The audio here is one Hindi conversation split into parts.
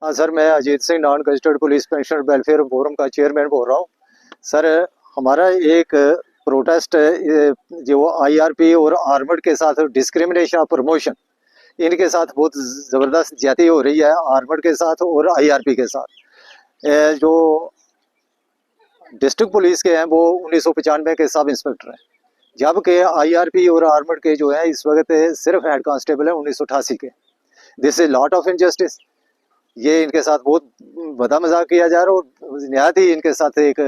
हाँ सर, मैं Ajit Singh non gazetted police pensioner welfare forum का चेयरमैन बोल रहा हूँ। सर, हमारा एक प्रोटेस्ट है, जो आईआरपी और आर्मर्ड के साथ डिस्क्रिमिनेशन ऑफ प्रमोशन, इनके साथ बहुत ज़बरदस्त ज्यादती हो रही है आर्मर्ड के साथ और आईआरपी के साथ। जो डिस्ट्रिक्ट पुलिस के हैं वो 1995 के सब इंस्पेक्टर हैं, जबकि आईआरपी और आर्मर्ड के जो है इस वक्त सिर्फ हेड कांस्टेबल है 1988 के। This is lot of injustice. ये इनके साथ बहुत बदा मजाक किया जा रहा है और नहायत ही इनके साथ एक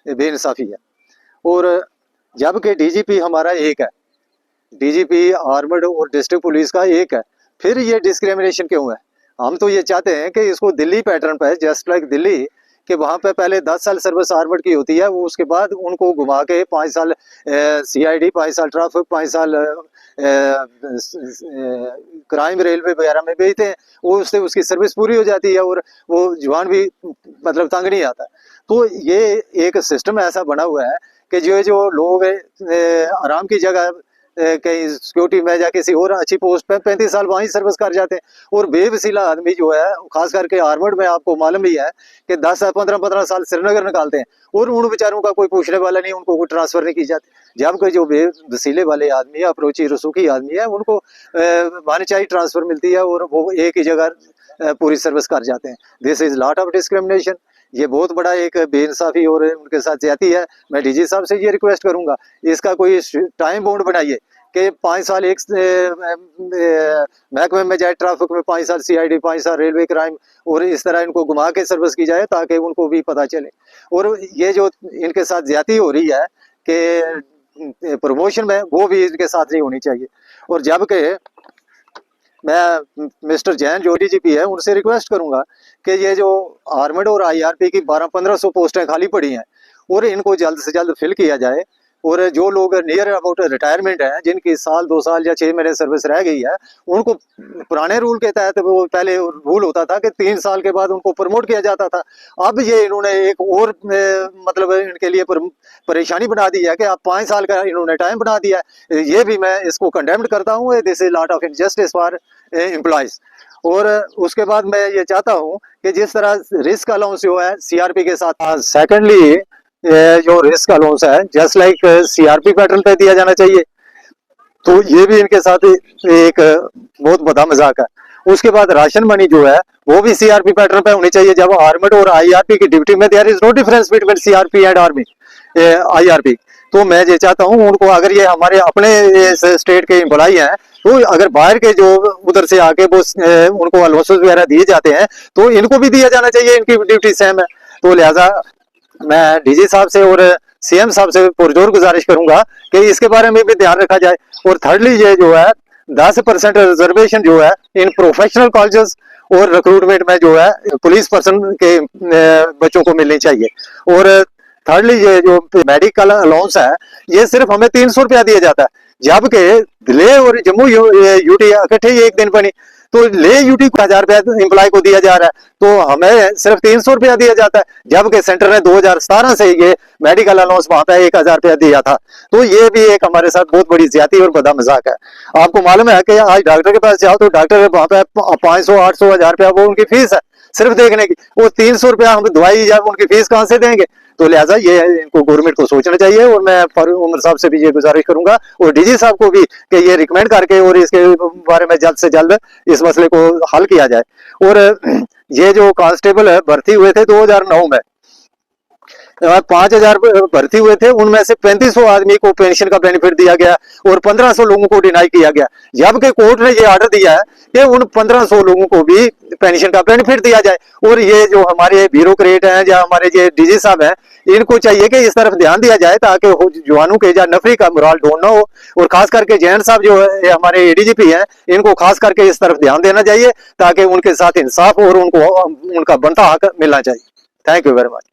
बेइंसाफ़ी है। और जबकि डीजीपी हमारा एक है, डीजीपी आर्मर्ड और डिस्ट्रिक्ट पुलिस का एक है, फिर ये डिस्क्रिमिनेशन क्यों है? हम तो ये चाहते हैं कि इसको दिल्ली पैटर्न पर, जस्ट लाइक दिल्ली, कि वहाँ पे पहले 10 साल सर्विस आर्मर्ड की होती है, वो उसके बाद उनको घुमा के 5 साल सीआईडी, 5 साल ट्रैफिक, 5 साल क्राइम रेलवे वगैरह में भेजते हैं। वो उससे उसकी सर्विस पूरी हो जाती है और वो जवान भी मतलब तंग नहीं आता। तो ये एक सिस्टम ऐसा बना हुआ है कि जो लोग आराम की जगह कहीं सिक्योरिटी में या किसी और अच्छी पोस्ट पे 35 साल वहीं सर्विस कर जाते हैं, और बेवसीला आदमी जो है, खास करके आर्मर्ड में आपको मालूम ही है कि 10 से 15 साल श्रीनगर निकालते हैं और उन बेचारों का कोई पूछने वाला नहीं, उनको कोई ट्रांसफर नहीं की जाती। जबकि जो बेवसीले वाले आदमी है, अप्रोची रसूखी आदमी है, उनको मानचाही ट्रांसफर मिलती है और वो एक ही जगह पूरी सर्विस कर जाते हैं। This is lot of discrimination. ये बहुत बड़ा एक बेइंसाफी और उनके साथ ज्यादती है। मैं डीजी साहब से ये रिक्वेस्ट करूंगा, इसका कोई टाइम बाउंड बनाइए कि 5 साल एक महकमे में जाए, ट्रैफिक में 5 साल सीआईडी, 5 साल रेलवे क्राइम, और इस तरह इनको घुमा के सर्विस की जाए ताकि उनको भी पता चले। और ये जो इनके साथ ज्यादती हो रही है कि प्रमोशन में, वो भी इनके साथ नहीं होनी चाहिए। और जबकि मैं मिस्टर जैन जो डीजीपी है उनसे रिक्वेस्ट करूंगा कि ये जो आर्मर्ड और आईआरपी की 1200-1500 पोस्टें खाली पड़ी हैं और इनको जल्द से जल्द फिल किया जाए। और जो लोग नियर अबाउट रिटायरमेंट हैं, जिनकी साल 2 साल या 6 महीने सर्विस रह गई है, उनको पुराने रूल के तहत, वो पहले रूल होता था कि 3 साल के बाद उनको प्रमोट किया जाता था। अब ये इन्होंने एक और मतलब इनके लिए परेशानी बना दी है कि आप 5 साल का इन्होंने टाइम बना दिया है। ये भी मैं इसको कंडेम्ड करता हूँ। This is lot of injustice for employees. और उसके बाद मैं ये चाहता हूँ कि जिस तरह रिस्क अलाउंस जो है सीआरपी के साथ, सेकेंडली जो रिस्क अलाउंस है जस्ट लाइक सीआरपी पैटर्न पे दिया जाना चाहिए। तो ये भी इनके साथ एक बहुत बड़ा मजाक है। उसके बाद राशन मनी जो है वो भी सीआरपी पैटर्न पे होनी चाहिए। जब आर्मर्ड और आईआरपी की ड्यूटी में, there is no difference between CRP and army IRP. तो मैं ये चाहता हूँ उनको, अगर ये हमारे अपने स्टेट के एम्प्लॉई हैं, तो अगर बाहर के जो उधर से आके वो उनको अलाउंसेस वगैरह दिए जाते हैं, तो इनको भी दिया जाना चाहिए, इनकी ड्यूटी सेम है। तो लिहाजा मैं डीजी साहब से और सीएम साहब से पुरजोर गुजारिश करूंगा कि इसके बारे में भी ध्यान रखा जाए। और थर्डली ये जो है 10% रिजर्वेशन जो है इन प्रोफेशनल कॉलेजेस और रिक्रूटमेंट में जो है पुलिस पर्सन के बच्चों को मिलनी चाहिए। और थर्डली ये जो मेडिकल अलाउंस है, ये सिर्फ हमें 300 रुपया दिया जाता है, जबकि लेह और जम्मू यूटी इकट्ठे ही एक दिन बनी, तो ले यूटी को 1000 रुपया एम्प्लॉय को दिया जा रहा है, तो हमें सिर्फ 300 रुपया दिया जाता है, जबकि सेंटर ने 2017 से ये मेडिकल अलाउंस वहां पे 1000 रुपया दिया था। तो ये भी एक हमारे साथ बहुत बड़ी ज्यादती और बदा मजाक है। आपको मालूम है कि आज डॉक्टर के पास जाओ तो डॉक्टर वहां पे 500, 800, 1000 रुपया वो उनकी फीस है सिर्फ देखने की। वो 300 रुपया हम दवाई या उनकी फीस कहाँ से देंगे? तो लिहाजा ये इनको गवर्नमेंट को सोचना चाहिए। और मैं फारूक उमर साहब से भी ये गुजारिश करूंगा और डीजी साहब को भी कि ये रिकमेंड करके और इसके बारे में जल्द से जल्द इस मसले को हल किया जाए। और ये जो कांस्टेबल है भर्ती हुए थे 2009 में, 5000 भर्ती हुए थे, उनमें से 3500 आदमी को पेंशन का बेनिफिट दिया गया और 1500 लोगों को डिनाई किया गया, जबकि कोर्ट ने ये आर्डर दिया है कि उन 1500 लोगों को भी पेंशन का बेनिफिट दिया जाए। और ये जो हमारे ब्यूरोक्रेट हैं या हमारे ये डीजी साहब हैं, इनको चाहिए कि इस तरफ ध्यान दिया जाए ताकि जवानों के या नफरी का मुराल डाउन ना हो। और खास करके जैन साहब जो है हमारे एडीजीपी हैं, इनको खास करके इस तरफ ध्यान देना चाहिए ताकि उनके साथ इंसाफ और उनको उनका बनता हक मिलना चाहिए। Thank you very much.